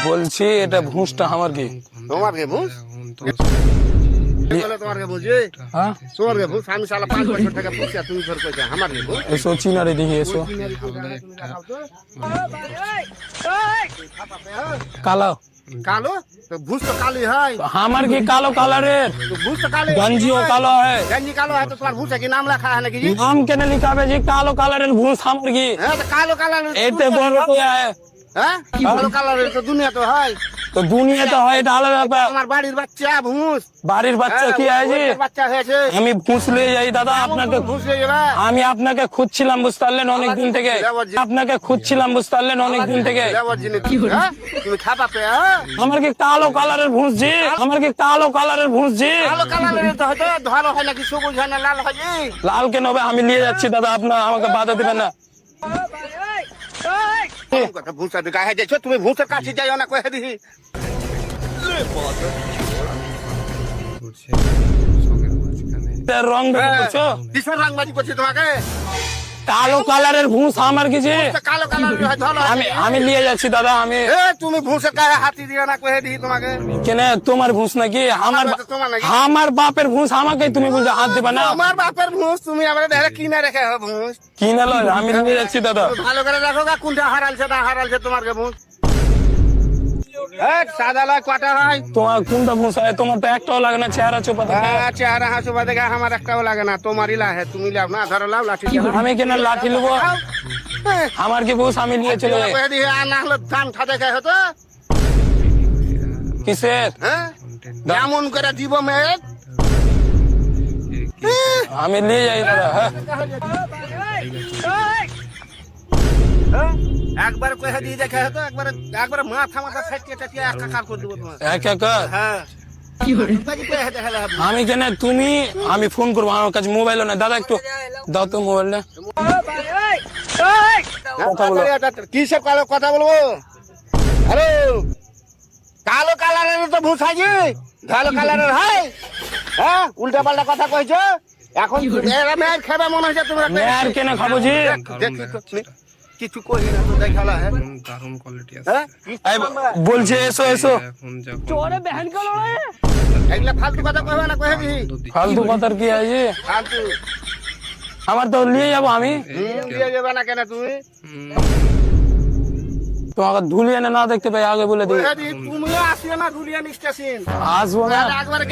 বলছি এটা ভুঁসটা আমার কি? তোমার কে ভুষ? তোমার কে বুঝি? হ্যাঁ তোমার কে ভুষ? আমি শালা 5 বছর থেকে পুষছি আর তুমি ফের কইছো আমার কে ভুষ? এসো চিনারে দেখি এসো। কালো কালো তো ভুষ তো কালি হয়। আমার কি কালো কালারের तो भूस तो काले गंजियो कालो है। गंजी कालो है तो तुम्हारा भूस है कि नाम लिखा है ना कि जी नाम केने लिखाबे जी कालो कालारेर भूस আমার কি? है तो कालो कलर এতে বড় কোয়া है हैं कालो कलर तो दुनिया तो है তো দুনিয়া তো হয় এটা আলাদা ব্যাপার। তোমার বাড়ির বাচ্চা ভূস বাড়ির বাচ্চা কি আছে জি? বাচ্চা হয়েছে আমি ভূস লয়ে যাই দাদা আপনাকে। ভূস হয়ে যাবে আমি আপনাকে খুঁজছিলাম বুঝতে পারলেন অনেক দিন থেকে। আপনাকে খুঁজছিলাম বুঝতে পারলেন অনেক দিন থেকে। লেবার জিনিস হ্যাঁ তুমি খাবা পে হ্যাঁ আমার কি কালো কালারের ভূস জি? আমার কি কালো কালারের ভূস জি? কালো কালারের তো হয়তো ধরো হয় নাকি সবুজ হয় না লাল হয় জি লাল কেন হবে? আমি নিয়ে যাচ্ছি দাদা, আপনার আমাকে বাধা দিবেন না। কথা ভূসা দিকা হয়ে যাচ্ছ তুমি ভূসের কাছে যাইও না কয়ে দিহি এর রং দেখছো? কিসের রাংবাজি করছি তোমাকে কালো কালারের ভূস আমার কি জি? কালো কালার ধরো আমি নিয়ে যাচ্ছি দাদা। আমি এ তুমি ভূসের গায়ে হাতি দিও না কয়ে দিহি তোমাকে কেন তোমার ভূস নাকি? আমার তোমার নাকি আমার বাপের ভূস আমাকে তুমি বলছো হাত দিবা না? আমার বাপের ভূস তুমি আমার দেখে কিনে রেখে হবে ভূস কি না লয়? আমি নিয়ে যাচ্ছি দাদা। ভালো করে দেখো গা কোনটা হারালছে না হারালছে তোমার কে ভূস সাদা লয় কটা হয় তোমার কোনটা ভূস হয়? তোমার তো একটাও লাগে না চেহারা চোপা থাকে। চেহারা হাসুবা দেখে আমার একটাও লাগে না তোমারই লাগে তুমি লাও না ধরো লাও লাঠি আমি কেন লাঠি নেবো? আমার কি ভূস? আমি নিয়ে চলে যাই। না হলো ধান খা দেখে হতো কিসের? হ্যাঁ এমন করে দিব মেয়ে আমি নিয়ে যাই দাদা। হ্যাঁ একবার কয়ে দিয়ে দেখে হতো একবার একবার মাথা মাথা ফেটিয়ে টেটিয়ে একাকার করে দিব তোমার এক একার? হ্যাঁ দেখে আমি কেন তুমি আমি ফোন করবো, আমার কাছে মোবাইলও নাই দাদা। একটু দাও তো মোবাইলটা। কথা বলো। কিসের কালো কথা বলবো? আরে কালো কালারের তো ভূষাজি কালো কালারের হয় হ্যাঁ উল্টা পাল্টা কথা কইছো এখন এরা মেয়ের খাবে মনে হচ্ছে তোমরা আর কেন খাবো জি? দেখি তো কিছু কই না তো দেখালা হ্যাঁ দারুণ কোয়ালিটি আছে। হ্যাঁ এই বলছে এসো এসো। এখন যখন এগুলা ফালতু কথা কইবে না কইবি ফালতু কথার কি আছে? ফালতু আমার তো নিয়ে যাবো আমি। দিয়ে যাবে না কেন তুমি তোমাকে ধুলিয়ে না দেখতে পাই আগে বলে দিই। তুমিও আসিও না দুলিয়ান স্টেশন আসবো না। একবার